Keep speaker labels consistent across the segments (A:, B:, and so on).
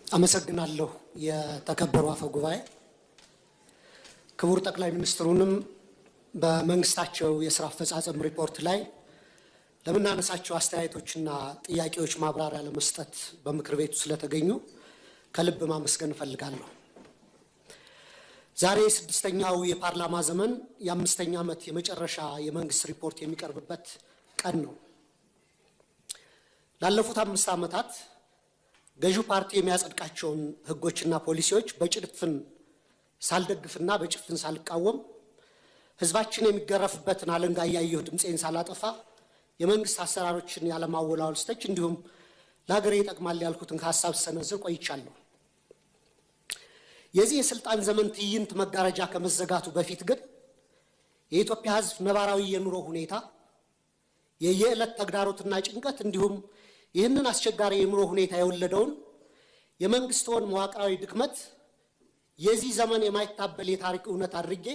A: አመሰግናለሁ የተከበሩ አፈ ጉባኤ ክቡር ጠቅላይ ሚኒስትሩንም በመንግስታቸው የሥራ አፈጻጸም ሪፖርት ላይ ለምናነሳቸው አስተያየቶችና ጥያቄዎች ማብራሪያ ለመስጠት በምክር ቤቱ ስለተገኙ ከልብ ማመስገን እፈልጋለሁ። ዛሬ ስድስተኛው የፓርላማ ዘመን የ5ኛ ዓመት የመጨረሻ የመንግስት ሪፖርት የሚቀርብበት ቀን ነው። ላለፉት 5 ዓመታት ገዢው ፓርቲ የሚያጸድቃቸውን ህጎችና ፖሊሲዎች በጭፍን ሳልደግፍና በጭፍን ሳልቃወም ህዝባችን የሚገረፍበትን አለንጋ ያየሁ ድምጼን ሳላጠፋ የመንግስት አሰራሮችን ያለማወላወል ስተች እንዲሁም ለሀገሬ ይጠቅማል ያልኩትን ሐሳብ ሰነዝር ቆይቻለሁ። የዚህ የስልጣን ዘመን ትዕይንት መጋረጃ ከመዘጋቱ በፊት ግን የኢትዮጵያ ህዝብ ነባራዊ የኑሮ ሁኔታ የየዕለት ተግዳሮትና ጭንቀት እንዲሁም ይህንን አስቸጋሪ የኑሮ ሁኔታ የወለደውን የመንግስቱን መዋቅራዊ ድክመት የዚህ ዘመን የማይታበል የታሪክ እውነት አድርጌ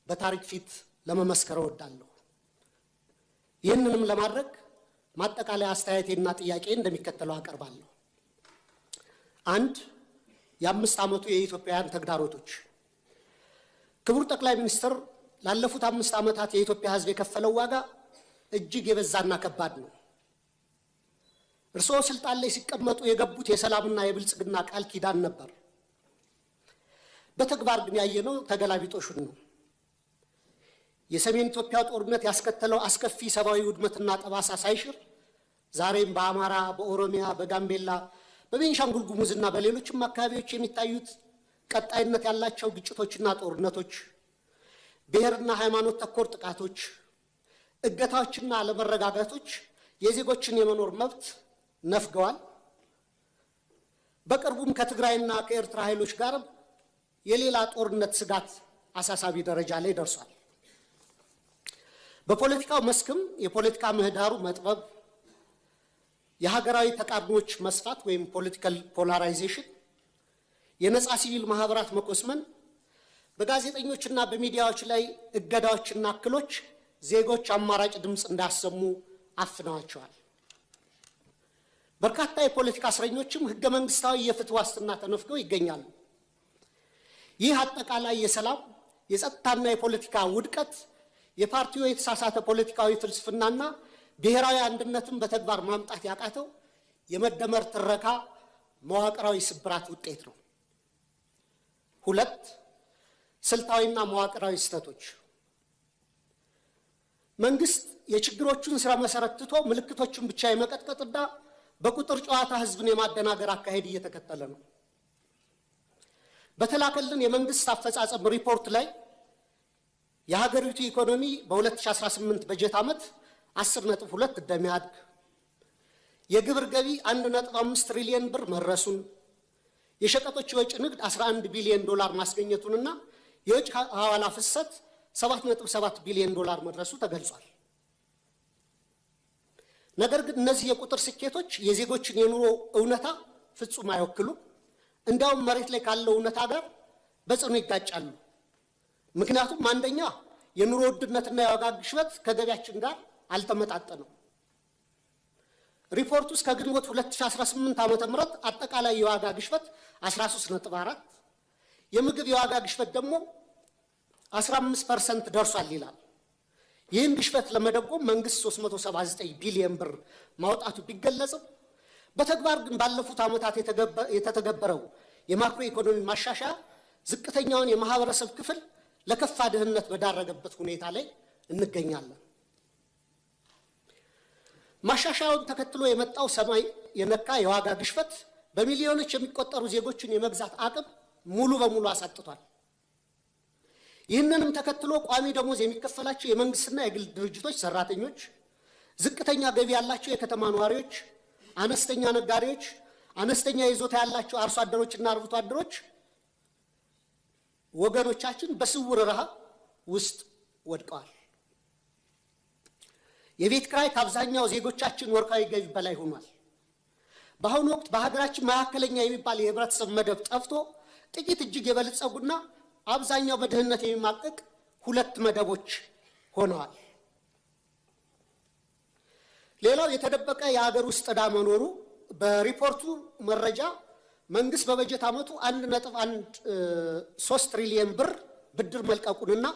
A: በታሪክ ፊት ለመመስከር እወዳለሁ። ይህንንም ለማድረግ ማጠቃለያ አስተያየቴና ጥያቄ እንደሚከተለው አቀርባለሁ። 1. የ5 ዓመቱ የኢትዮጵያውያን ተግዳሮቶች። ክቡር ጠቅላይ ሚኒስትር፣ ላለፉት 5 ዓመታት የኢትዮጵያ ህዝብ የከፈለው ዋጋ እጅግ የበዛና ከባድ ነው። እርስዎ ስልጣን ላይ ሲቀመጡ የገቡት የሰላምና የብልጽግና ቃል ኪዳን ነበር። በተግባር ግን ያየነው ተገላቢጦሹን ነው። የሰሜን ኢትዮጵያ ጦርነት ያስከተለው አስከፊ ሰብአዊ ውድመትና ጠባሳ ሳይሽር ዛሬም በአማራ፣ በኦሮሚያ፣ በጋምቤላ፣ በቤንሻንጉል ጉሙዝና በሌሎችም አካባቢዎች የሚታዩት ቀጣይነት ያላቸው ግጭቶችና ጦርነቶች፣ ብሔርና ሃይማኖት ተኮር ጥቃቶች፣ እገታዎችና አለመረጋጋቶች የዜጎችን የመኖር መብት ነፍገዋል። በቅርቡም ከትግራይና ከኤርትራ ኃይሎች ጋር የሌላ ጦርነት ስጋት አሳሳቢ ደረጃ ላይ ደርሷል። በፖለቲካው መስክም የፖለቲካ ምህዳሩ መጥበብ፣ የሀገራዊ ተቃርኖች መስፋት ወይም ፖለቲካል ፖላራይዜሽን፣ የነጻ ሲቪል ማህበራት መቆስመን፣ በጋዜጠኞችና በሚዲያዎች ላይ እገዳዎችና እክሎች ዜጎች አማራጭ ድምፅ እንዳያሰሙ አፍነዋቸዋል። በርካታ የፖለቲካ እስረኞችም ህገ መንግስታዊ የፍትህ ዋስትና ተነፍገው ይገኛሉ። ይህ አጠቃላይ የሰላም የጸጥታና የፖለቲካ ውድቀት የፓርቲው የተሳሳተ ፖለቲካዊ ፍልስፍናና ብሔራዊ አንድነትን በተግባር ማምጣት ያቃተው የመደመር ትረካ መዋቅራዊ ስብራት ውጤት ነው። 2. ስልታዊና መዋቅራዊ ስህተቶች። መንግስት የችግሮቹን ስራ መሰረት ትቶ ምልክቶችን ብቻ የመቀጥቀጥና በቁጥር ጨዋታ ህዝብን የማደናገር አካሄድ እየተከተለ ነው። በተላከልን የመንግስት አፈጻጸም ሪፖርት ላይ የሀገሪቱ ኢኮኖሚ በ2018 በጀት ዓመት 10.2 እንደሚያድግ፣ የግብር ገቢ 1.5 ትሪሊዮን ብር መድረሱን፣ የሸቀጦች የወጭ ንግድ 11 ቢሊዮን ዶላር ማስገኘቱንና የውጭ ሐዋላ ፍሰት 7.7 ቢሊዮን ዶላር መድረሱ ተገልጿል። ነገር ግን እነዚህ የቁጥር ስኬቶች የዜጎችን የኑሮ እውነታ ፍጹም አይወክሉም። እንዲያውም መሬት ላይ ካለው እውነታ ጋር በጽኑ ይጋጫሉ። ምክንያቱም አንደኛ የኑሮ ውድነትና የዋጋ ግሽበት ከገቢያችን ጋር አልተመጣጠነም። ሪፖርቱ እስከ ግንቦት 2018 ዓ.ም አጠቃላይ የዋጋ ግሽበት 13.4፣ የምግብ የዋጋ ግሽበት ደግሞ 15% ደርሷል ይላል። ይህን ግሽበት ለመደጎም መንግስት 379 ቢሊዮን ብር ማውጣቱ ቢገለጽም በተግባር ግን ባለፉት ዓመታት የተተገበረው የማክሮ ኢኮኖሚ ማሻሻያ ዝቅተኛውን የማህበረሰብ ክፍል ለከፋ ድህነት በዳረገበት ሁኔታ ላይ እንገኛለን። ማሻሻያውን ተከትሎ የመጣው ሰማይ የነካ የዋጋ ግሽበት በሚሊዮኖች የሚቆጠሩ ዜጎችን የመግዛት አቅም ሙሉ በሙሉ አሳጥቷል። ይህንንም ተከትሎ ቋሚ ደሞዝ የሚከፈላቸው የመንግስትና የግል ድርጅቶች ሰራተኞች፣ ዝቅተኛ ገቢ ያላቸው የከተማ ነዋሪዎች፣ አነስተኛ ነጋዴዎች፣ አነስተኛ ይዞታ ያላቸው አርሶ አደሮችና አርብቶ አደሮች ወገኖቻችን በስውር ረሃብ ውስጥ ወድቀዋል። የቤት ኪራይ ከአብዛኛው ዜጎቻችን ወርሃዊ ገቢ በላይ ሆኗል። በአሁኑ ወቅት በሀገራችን መካከለኛ የሚባል የህብረተሰብ መደብ ጠፍቶ ጥቂት እጅግ የበለጸጉና አብዛኛው በድህነት የሚማቀቅ 2 መደቦች ሆነዋል። ሌላው የተደበቀ የሀገር ውስጥ ዕዳ መኖሩ በሪፖርቱ መረጃ መንግስት በበጀት ዓመቱ 1.3 ትሪሊየን ብር ብድር መልቀቁንና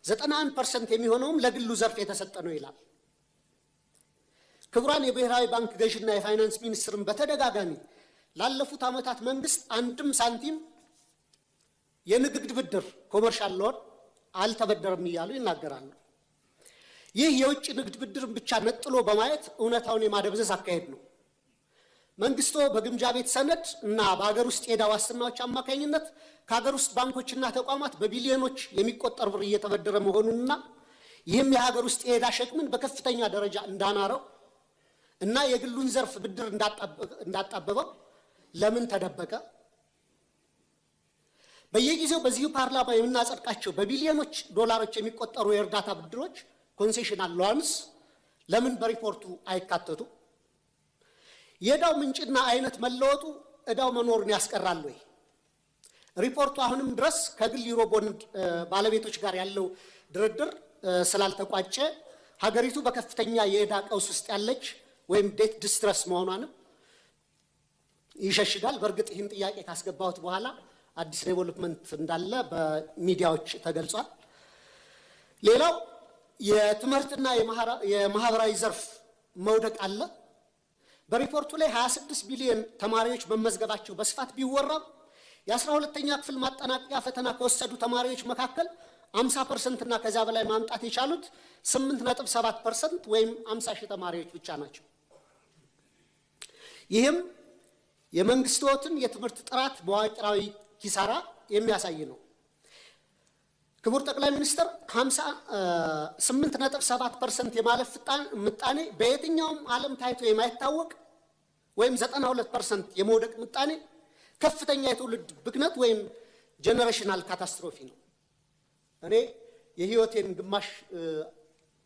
A: 91% የሚሆነውም ለግሉ ዘርፍ የተሰጠ ነው ይላል። ክቡራን የብሔራዊ ባንክ ገዥና የፋይናንስ ሚኒስትርን በተደጋጋሚ ላለፉት ዓመታት መንግስት አንድም ሳንቲም የንግድ ብድር ኮመርሻል ሎን አልተበደረም እያሉ ይናገራሉ። ይህ የውጭ ንግድ ብድርን ብቻ ነጥሎ በማየት እውነታውን የማደብዘዝ አካሄድ ነው። መንግስቱ በግምጃ ቤት ሰነድ እና በሀገር ውስጥ የዕዳ ዋስትናዎች አማካኝነት ከሀገር ውስጥ ባንኮችና ተቋማት በቢሊዮኖች የሚቆጠር ብር እየተበደረ መሆኑንና ይህም የሀገር ውስጥ የዕዳ ሸክምን በከፍተኛ ደረጃ እንዳናረው እና የግሉን ዘርፍ ብድር እንዳጣበበው ለምን ተደበቀ? በየጊዜው በዚሁ ፓርላማ የምናጸድቃቸው በቢሊዮኖች ዶላሮች የሚቆጠሩ የእርዳታ ብድሮች ኮንሴሽናል ሎንስ ለምን በሪፖርቱ አይካተቱ? የዕዳው ምንጭና አይነት መለወጡ ዕዳው መኖሩን ያስቀራል ወይ? ሪፖርቱ አሁንም ድረስ ከግል ዩሮ ቦንድ ባለቤቶች ጋር ያለው ድርድር ስላልተቋጨ ሀገሪቱ በከፍተኛ የዕዳ ቀውስ ውስጥ ያለች ወይም ዴት ዲስትረስ መሆኗንም ይሸሽጋል። በእርግጥ ይህን ጥያቄ ካስገባሁት በኋላ አዲስ ዴቨሎፕመንት እንዳለ በሚዲያዎች ተገልጿል። ሌላው የትምህርትና የማህበራዊ ዘርፍ መውደቅ አለ። በሪፖርቱ ላይ 26 ቢሊዮን ተማሪዎች መመዝገባቸው በስፋት ቢወራም የ12ኛ ክፍል ማጠናቀቂያ ፈተና ከወሰዱ ተማሪዎች መካከል 50% እና ከዛ በላይ ማምጣት የቻሉት 8.7% ወይም 50 ሺህ ተማሪዎች ብቻ ናቸው። ይህም የመንግስትን የትምህርት ጥራት በዋቅራዊ ኪሳራ የሚያሳይ ነው። ክቡር ጠቅላይ ሚኒስትር 8.7% የማለፍ ምጣኔ በየትኛውም ዓለም ታይቶ የማይታወቅ ወይም 92% የመውደቅ ምጣኔ ከፍተኛ የትውልድ ብክነት ወይም ጀነሬሽናል ካታስትሮፊ ነው። እኔ የህይወቴን ግማሽ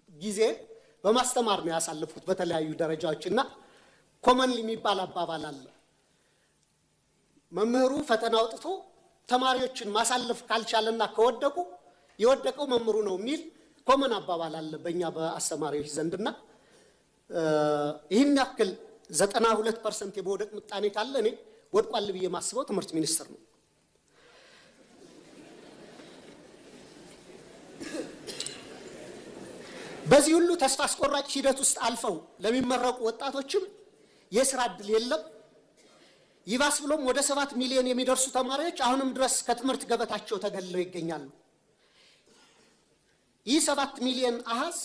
A: ጊዜ በማስተማር ነው ያሳለፍኩት በተለያዩ ደረጃዎችና ኮመንሊ የሚባል አባባል አለ። መምህሩ ፈተና አውጥቶ ተማሪዎችን ማሳለፍ ካልቻለና ከወደቁ የወደቀው መምህሩ ነው የሚል ኮመን አባባል አለ በእኛ በአስተማሪዎች ዘንድና ይህን ያክል 92% የመውደቅ ምጣኔ ካለ እኔ ወድቋል ብዬ ማስበው ትምህርት ሚኒስቴር ነው። በዚህ ሁሉ ተስፋ አስቆራጭ ሂደት ውስጥ አልፈው ለሚመረቁ ወጣቶችም የስራ ዕድል የለም። ይባስ ብሎም ወደ 7 ሚሊዮን የሚደርሱ ተማሪዎች አሁንም ድረስ ከትምህርት ገበታቸው ተገልለው ይገኛሉ። ይህ 7 ሚሊዮን አሃዝ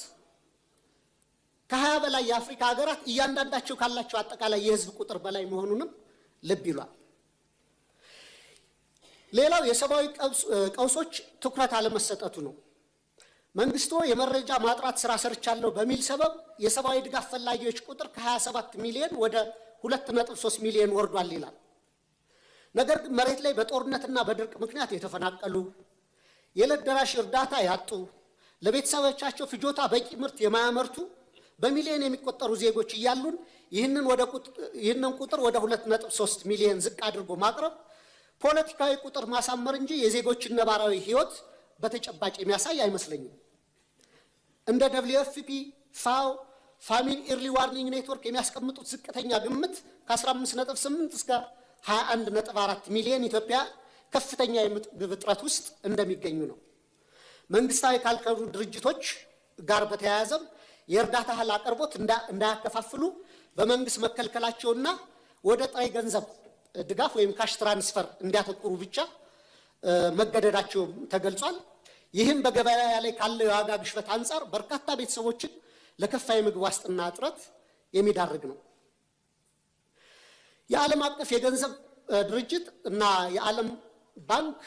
A: ከ20 በላይ የአፍሪካ ሀገራት እያንዳንዳቸው ካላቸው አጠቃላይ የህዝብ ቁጥር በላይ መሆኑንም ልብ ይሏል። ሌላው የሰብአዊ ቀውሶች ትኩረት አለመሰጠቱ ነው። መንግስቱ የመረጃ ማጥራት ስራ ሰርቻለሁ በሚል ሰበብ የሰብአዊ ድጋፍ ፈላጊዎች ቁጥር ከ27 ሚሊዮን ወደ 2.3 ሚሊዮን ወርዷል ይላል። ነገር ግን መሬት ላይ በጦርነትና በድርቅ ምክንያት የተፈናቀሉ፣ የዕለት ደራሽ እርዳታ ያጡ፣ ለቤተሰቦቻቸው ፍጆታ በቂ ምርት የማያመርቱ በሚሊዮን የሚቆጠሩ ዜጎች እያሉን ይህንን ቁጥር ወደ 2.3 ሚሊዮን ዝቅ አድርጎ ማቅረብ ፖለቲካዊ ቁጥር ማሳመር እንጂ የዜጎችን ነባራዊ ህይወት በተጨባጭ የሚያሳይ አይመስለኝም። እንደ WFP፣ ፋኦ፣ ፋሚን ኢርሊ ዋርኒንግ ኔትወርክ የሚያስቀምጡት ዝቅተኛ ግምት ከ15.8 እስከ 21.4 ሚሊዮን ኢትዮጵያ ከፍተኛ የምግብ እጥረት ውስጥ እንደሚገኙ ነው። መንግስታዊ ካልከሩ ድርጅቶች ጋር በተያያዘም የእርዳታ እህል አቅርቦት እንዳያከፋፍሉ በመንግስት መከልከላቸውና ወደ ጥሬ ገንዘብ ድጋፍ ወይም ካሽ ትራንስፈር እንዲያተኩሩ ብቻ መገደዳቸው ተገልጿል። ይህም በገበያ ላይ ካለው የዋጋ ግሽበት አንጻር በርካታ ቤተሰቦችን ለከፋ የምግብ ዋስትና እጥረት የሚዳርግ ነው። የዓለም አቀፍ የገንዘብ ድርጅት እና የዓለም ባንክ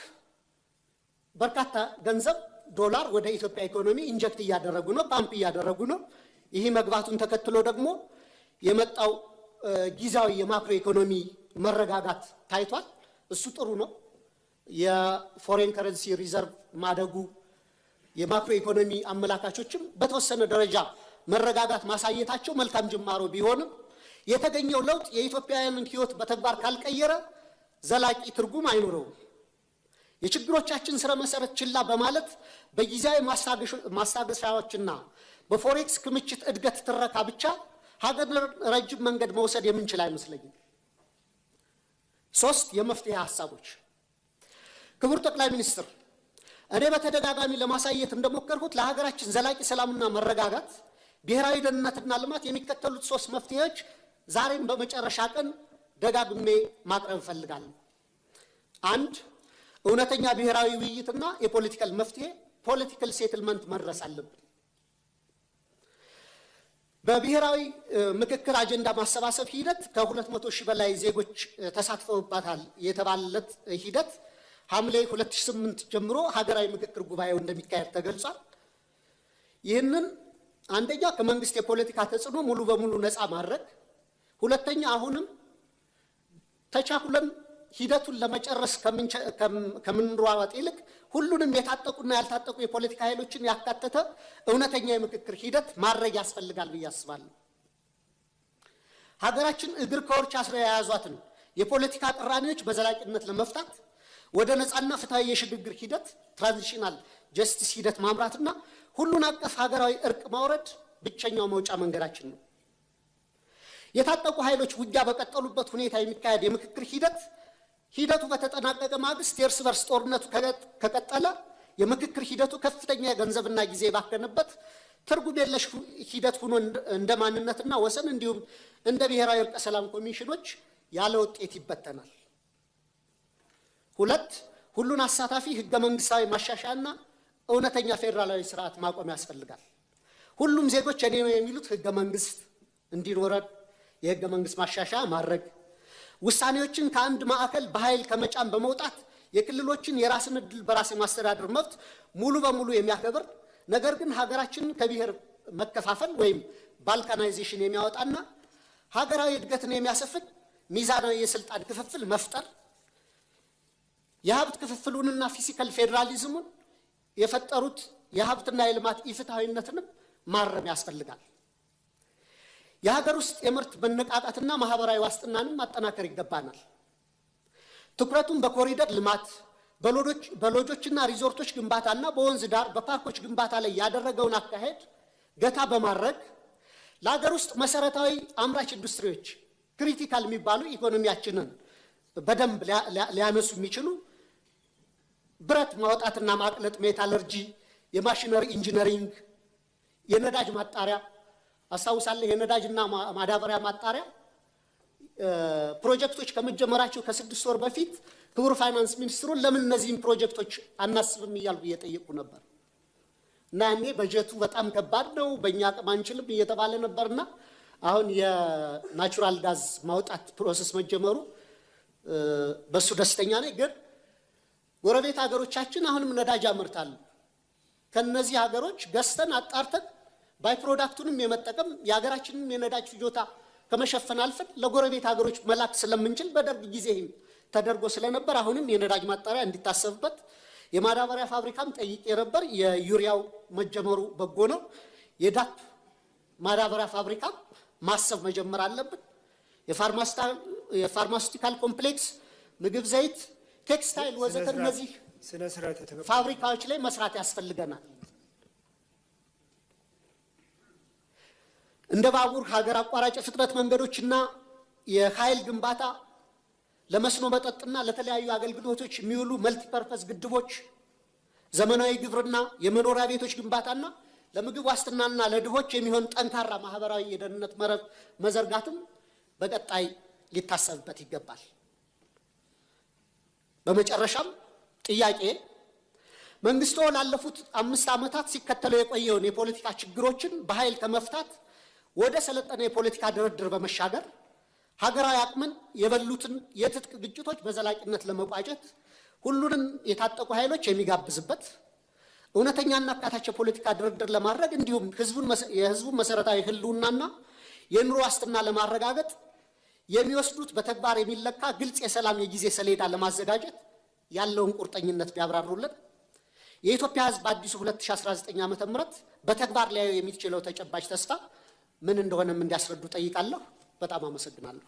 A: በርካታ ገንዘብ ዶላር ወደ ኢትዮጵያ ኢኮኖሚ ኢንጀክት እያደረጉ ነው፣ ፓምፕ እያደረጉ ነው። ይህ መግባቱን ተከትሎ ደግሞ የመጣው ጊዜያዊ የማክሮ ኢኮኖሚ መረጋጋት ታይቷል። እሱ ጥሩ ነው። የፎሬን ከረንሲ ሪዘርቭ ማደጉ የማክሮ ኢኮኖሚ አመላካቾችም በተወሰነ ደረጃ መረጋጋት ማሳየታቸው መልካም ጅማሮ ቢሆንም የተገኘው ለውጥ የኢትዮጵያውያንን ህይወት በተግባር ካልቀየረ ዘላቂ ትርጉም አይኖረውም። የችግሮቻችን ስረ መሰረት ችላ በማለት በጊዜያዊ ማስታገሻዎችና በፎሬክስ ክምችት እድገት ትረካ ብቻ ሀገር ረጅም መንገድ መውሰድ የምንችል አይመስለኝም። ሶስት የመፍትሄ ሐሳቦች። ክቡር ጠቅላይ ሚኒስትር፣ እኔ በተደጋጋሚ ለማሳየት እንደሞከርኩት ለሀገራችን ዘላቂ ሰላምና መረጋጋት፣ ብሔራዊ ደህንነትና ልማት የሚከተሉት ሶስት መፍትሄዎች ዛሬም በመጨረሻ ቀን ደጋግሜ ማቅረብ እፈልጋለሁ። አንድ፣ እውነተኛ ብሔራዊ ውይይትና የፖለቲካል መፍትሄ ፖለቲካል ሴትልመንት መድረስ አለብን። በብሔራዊ ምክክር አጀንዳ ማሰባሰብ ሂደት ከ200 ሺህ በላይ ዜጎች ተሳትፈውባታል የተባለለት ሂደት ሐምሌ 2008 ጀምሮ ሀገራዊ ምክክር ጉባኤው እንደሚካሄድ ተገልጿል። ይህንን አንደኛ ከመንግስት የፖለቲካ ተጽዕኖ ሙሉ በሙሉ ነፃ ማድረግ፣ ሁለተኛ አሁንም ተቻኩለን ሂደቱን ለመጨረስ ከምንሯሯጥ ይልቅ ሁሉንም የታጠቁና ያልታጠቁ የፖለቲካ ኃይሎችን ያካተተ እውነተኛ የምክክር ሂደት ማድረግ ያስፈልጋል ብዬ አስባለሁ። ሀገራችን እግር ከወርች አስረው የያዟትን የፖለቲካ ቅራኔዎች በዘላቂነት ለመፍታት ወደ ነፃና ፍትሃዊ የሽግግር ሂደት ትራንዚሽናል ጀስቲስ ሂደት ማምራትና ሁሉን አቀፍ ሀገራዊ እርቅ ማውረድ ብቸኛው መውጫ መንገዳችን ነው። የታጠቁ ኃይሎች ውጊያ በቀጠሉበት ሁኔታ የሚካሄድ የምክክር ሂደቱ በተጠናቀቀ ማግስት የእርስ በርስ ጦርነቱ ከቀጠለ የምክክር ሂደቱ ከፍተኛ ገንዘብና ጊዜ ባከነበት ትርጉም የለሽ ሂደት ሆኖ እንደ ማንነትና ወሰን እንዲሁም እንደ ብሔራዊ እርቀ ሰላም ኮሚሽኖች ያለ ውጤት ይበተናል። ሁለት፣ ሁሉን አሳታፊ ህገ መንግስታዊ ማሻሻያና እውነተኛ ፌዴራላዊ ስርዓት ማቆም ያስፈልጋል። ሁሉም ዜጎች እኔ ነው የሚሉት ህገ መንግስት እንዲኖረን የህገ መንግስት ማሻሻያ ማድረግ፣ ውሳኔዎችን ከአንድ ማዕከል በኃይል ከመጫን በመውጣት የክልሎችን የራስን ዕድል በራስ የማስተዳደር መብት ሙሉ በሙሉ የሚያከብር ነገር ግን ሀገራችንን ከብሔር መከፋፈል ወይም ባልካናይዜሽን የሚያወጣና ሀገራዊ እድገትን የሚያሰፍን ሚዛናዊ የስልጣን ክፍፍል መፍጠር፣ የሀብት ክፍፍሉንና ፊዚካል ፌዴራሊዝሙን የፈጠሩት የሀብትና የልማት ኢፍትሐዊነትንም ማረም ያስፈልጋል። የሀገር ውስጥ የምርት መነቃቃትና ማህበራዊ ዋስትናንም ማጠናከር ይገባናል። ትኩረቱን በኮሪደር ልማት፣ በሎጆችና ሪዞርቶች ግንባታና በወንዝ ዳር በፓርኮች ግንባታ ላይ ያደረገውን አካሄድ ገታ በማድረግ ለሀገር ውስጥ መሰረታዊ አምራች ኢንዱስትሪዎች ክሪቲካል የሚባሉ ኢኮኖሚያችንን በደንብ ሊያነሱ የሚችሉ ብረት ማውጣትና ማቅለጥ፣ ሜታለርጂ፣ የማሽነሪ ኢንጂነሪንግ፣ የነዳጅ ማጣሪያ አስታውሳለሁ። የነዳጅና ማዳበሪያ ማጣሪያ ፕሮጀክቶች ከመጀመራቸው ከ6 ወር በፊት ክቡር ፋይናንስ ሚኒስትሩን ለምን እነዚህን ፕሮጀክቶች አናስብም እያልኩ እየጠየቁ ነበር እና እኔ በጀቱ በጣም ከባድ ነው በእኛ አቅም አንችልም እየተባለ ነበርና አሁን የናቹራል ጋዝ ማውጣት ፕሮሰስ መጀመሩ በሱ ደስተኛ ነኝ። ግን ጎረቤት ሀገሮቻችን አሁንም ነዳጅ ያመርታሉ። ከነዚህ ሀገሮች ገዝተን አጣርተን ባይ ፕሮዳክቱንም የመጠቀም የሀገራችንን የነዳጅ ፍጆታ ከመሸፈን አልፈን ለጎረቤት ሀገሮች መላክ ስለምንችል በደርግ ጊዜ ተደርጎ ስለነበር አሁንም የነዳጅ ማጣሪያ እንዲታሰብበት፣ የማዳበሪያ ፋብሪካም ጠይቄ ነበር። የዩሪያው መጀመሩ በጎ ነው። የዳፕ ማዳበሪያ ፋብሪካ ማሰብ መጀመር አለብን። የፋርማሲውቲካል ኮምፕሌክስ፣ ምግብ ዘይት፣ ቴክስታይል ወዘተ እነዚህ ፋብሪካዎች ላይ መስራት ያስፈልገናል። እንደ ባቡር፣ ሀገር አቋራጭ ፍጥነት መንገዶችና የኃይል ግንባታ፣ ለመስኖ መጠጥና ለተለያዩ አገልግሎቶች የሚውሉ መልቲፐርፐስ ግድቦች፣ ዘመናዊ ግብርና፣ የመኖሪያ ቤቶች ግንባታና ለምግብ ዋስትናና ለድሆች የሚሆን ጠንካራ ማህበራዊ የደህንነት መረብ መዘርጋትም በቀጣይ ሊታሰብበት ይገባል። በመጨረሻም ጥያቄ መንግስቱ ላለፉት 5 ዓመታት ሲከተለው የቆየውን የፖለቲካ ችግሮችን በኃይል ከመፍታት ወደ ሰለጠነ የፖለቲካ ድርድር በመሻገር ሀገራዊ አቅምን የበሉትን የትጥቅ ግጭቶች በዘላቂነት ለመቋጨት ሁሉንም የታጠቁ ኃይሎች የሚጋብዝበት እውነተኛና አካታች የፖለቲካ ድርድር ለማድረግ እንዲሁም የህዝቡን መሰረታዊ ህልውናና የኑሮ ዋስትና ለማረጋገጥ የሚወስዱት በተግባር የሚለካ ግልጽ የሰላም የጊዜ ሰሌዳ ለማዘጋጀት ያለውን ቁርጠኝነት ቢያብራሩልን። የኢትዮጵያ ህዝብ አዲሱ 2019 ዓ.ም በተግባር ሊያዩ የሚችለው ተጨባጭ ተስፋ ምን እንደሆነም እንዲያስረዱ ጠይቃለሁ። በጣም አመሰግናለሁ።